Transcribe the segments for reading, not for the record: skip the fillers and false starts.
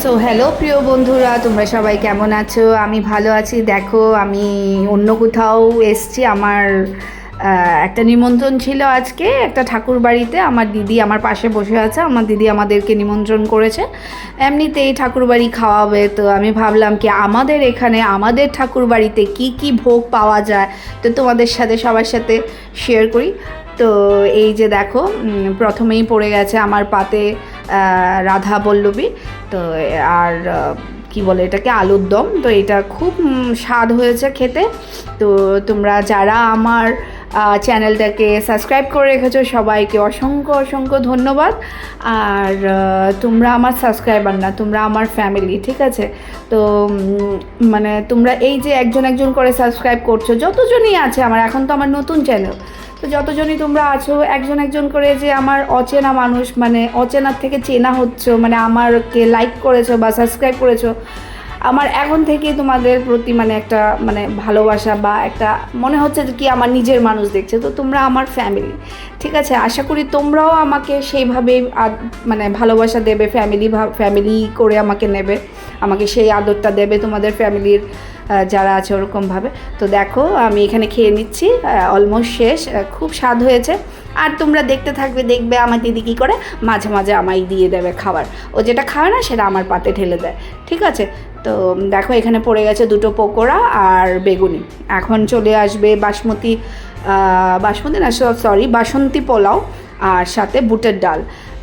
So hello প্রিয় বন্ধুরা, তোমরা সবাই কেমন আছো? আমি ভালো আছি। দেখো, আমি অন্য কোথাও এসছি। আমার একটা নিমন্ত্রণ ছিল আজকে একটা ঠাকুর বাড়িতে। আমার দিদি আমার পাশে বসে আছে। আমার দিদি আমাদেরকে নিমন্ত্রণ করেছে, এমনিতেই ঠাকুর বাড়ি খাওয়াবে। তো আমি ভাবলাম কি আমাদের এখানে আমাদের ঠাকুর বাড়িতে কী কী ভোগ পাওয়া যায়, তো তোমাদের সাথে সবার সাথে শেয়ার করি। তো এই যে দেখো, প্রথমেই পড়ে গেছে আমার পাতে রাধা পল্লবী। তো আর কি বলে এটাকে, আলুর দম। তো এটা খুব স্বাদ হয়েছে খেতে। তো তোমরা যারা আমার চ্যানেলটাকে সাবস্ক্রাইব করে রেখেছো সবাইকে অসংখ্য অসংখ্য ধন্যবাদ। আর তোমরা আমার সাবস্ক্রাইবার না, তোমরা আমার ফ্যামিলি, ঠিক আছে? তো মানে তোমরা এই যে একজন একজন করে সাবস্ক্রাইব করছো, যতজনই আছে আমার, এখন তো আমার নতুন চ্যানেল, তো যতজনই তোমরা আছো একজন একজন করে যে আমার অচেনা মানুষ, মানে অচেনার থেকে চেনা হচ্ছে, মানে আমারকে লাইক করেছো বা সাবস্ক্রাইব করেছো, আমার এখন থেকেই তোমাদের প্রতি মানে একটা মানে ভালোবাসা বা একটা মনে হচ্ছে যে কি আমার নিজের মানুষ দেখছে। তো তোমরা আমার ফ্যামিলি, ঠিক আছে? আশা করি তোমরাও আমাকে সেইভাবেই মানে ভালোবাসা দেবে, ফ্যামিলি করে আমাকে নেবে, আমাকে সেই আদরটা দেবে তোমাদের ফ্যামিলির যারা আছে ওরকমভাবে। তো দেখো আমি এখানে খেয়ে নিচ্ছি, অলমোস্ট শেষ। খুব স্বাদ হয়েছে। আর তোমরা দেখতে থাকবে, দেখবে আমার দিদি কী করে মাঝে মাঝে আমায় দিয়ে দেবে খাবার। ও যেটা খায় না সেটা আমার পাতে ঢেলে দেয়, ঠিক আছে? তো দেখো এখানে পড়ে গেছে দুটো পকোড়া আর বেগুনি। এখন চলে আসবে বাসমতি না, সরি, বাসন্তী পোলাও আর সাথে বুটের ডাল।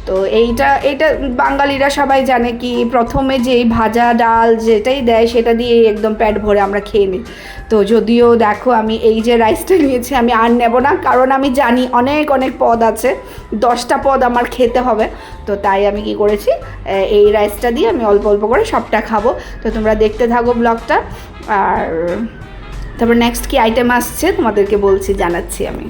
তো এইটা বাঙালিরা সবাই জানে কি প্রথমে যেই ভাজা ডাল যেটাই দেয় সেটা দিয়ে একদম পেট ভরে আমরা খেয়ে নিই। তো যদিও দেখো আমি এই যে রাইসটা নিয়েছি আমি আর নেব না, কারণ আমি জানি অনেক অনেক পদ আছে, 10টা পদ আমার খেতে হবে। তো তাই আমি কি করেছি, এই রাইসটা দিয়ে আমি অল্প অল্প করে সবটা খাবো। তো তোমরা দেখতে থাকো ব্লগটা। আর তারপর নেক্সট কি আইটেম আসছে তোমাদেরকে বলছি, জানাচ্ছি আমি।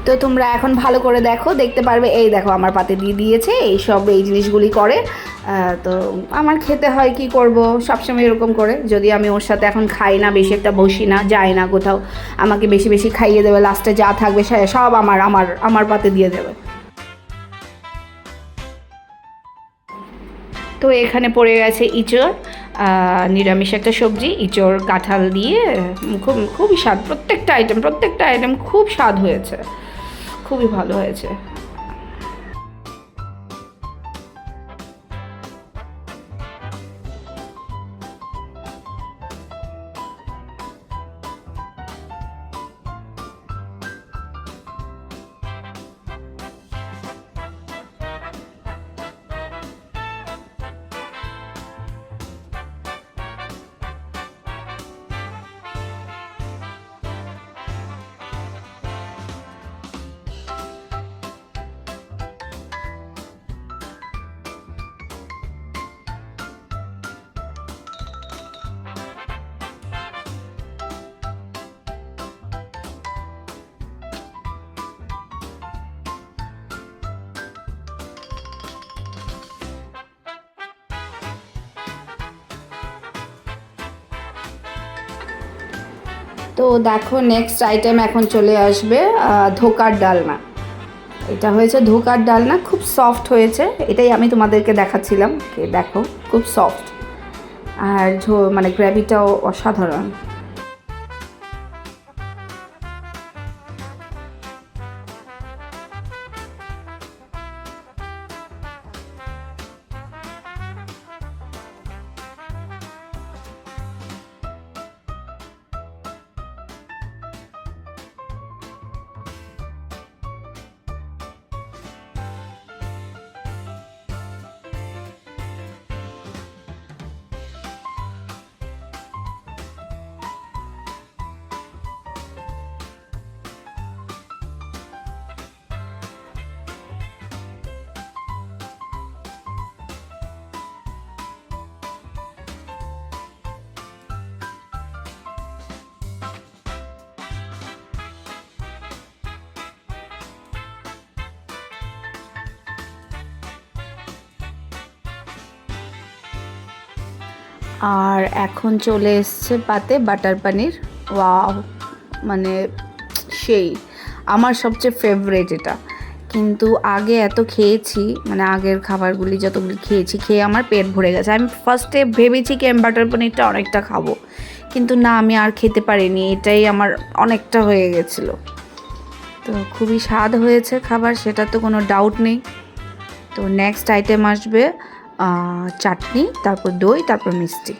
তো তোমরা এখন ভালো করে দেখো, দেখতে পারবে। এই দেখো আমার পাতে দিয়ে দিয়েছে, এই জিনিসগুলি করে। তো আমার খেতে হয়, কি করব, সবসময় এরকম করে। যদি আমি ওর সাথে এখন খাই না, বেশি একটা বসি না, যাই না কোথাও, আমাকে বেশি বেশি খাইয়ে দেবে, লাস্টে যা থাকবে সব আমার পাতে দিয়ে দেবে। তো এখানে পড়ে গেছে ইঁচড়, নিরামিষ একটা সবজি, ইঁচড় কাঁঠাল দিয়ে। খুবই স্বাদ, প্রত্যেকটা আইটেম খুব স্বাদ হয়েছে, খুবই ভালো হয়েছে। তো দেখো নেক্সট আইটেম এখন চলে আসবে, ধোকার ডালনা। এটা হয়েছে ধোকার ডালনা, খুব সফট হয়েছে, এটাই আমি তোমাদেরকে দেখাচ্ছিলাম। দেখো খুব সফট, আর মানে গ্রেভিটাও অসাধারণ। আর এখন চলে এসছে পাতে বাটার পনির। ওয়াও, মানে সেই আমার সবচেয়ে ফেভারিট এটা। কিন্তু আগে এত খেয়েছি, মানে আগের খাবারগুলি যতগুলি খেয়েছি খেয়ে আমার পেট ভরে গেছে। আমি ফার্স্টে ভেবেছি কি আমি বাটার পনিরটা অনেকটা খাবো, কিন্তু না, আমি আর খেতে পারিনি, এটাই আমার অনেকটা হয়ে গেছিলো। তো খুবই স্বাদ হয়েছে খাবার, সেটা তো কোনো ডাউট নেই। তো নেক্সট আইটেম আসবে চাটনি, তারপর দই, তারপর মিষ্টি।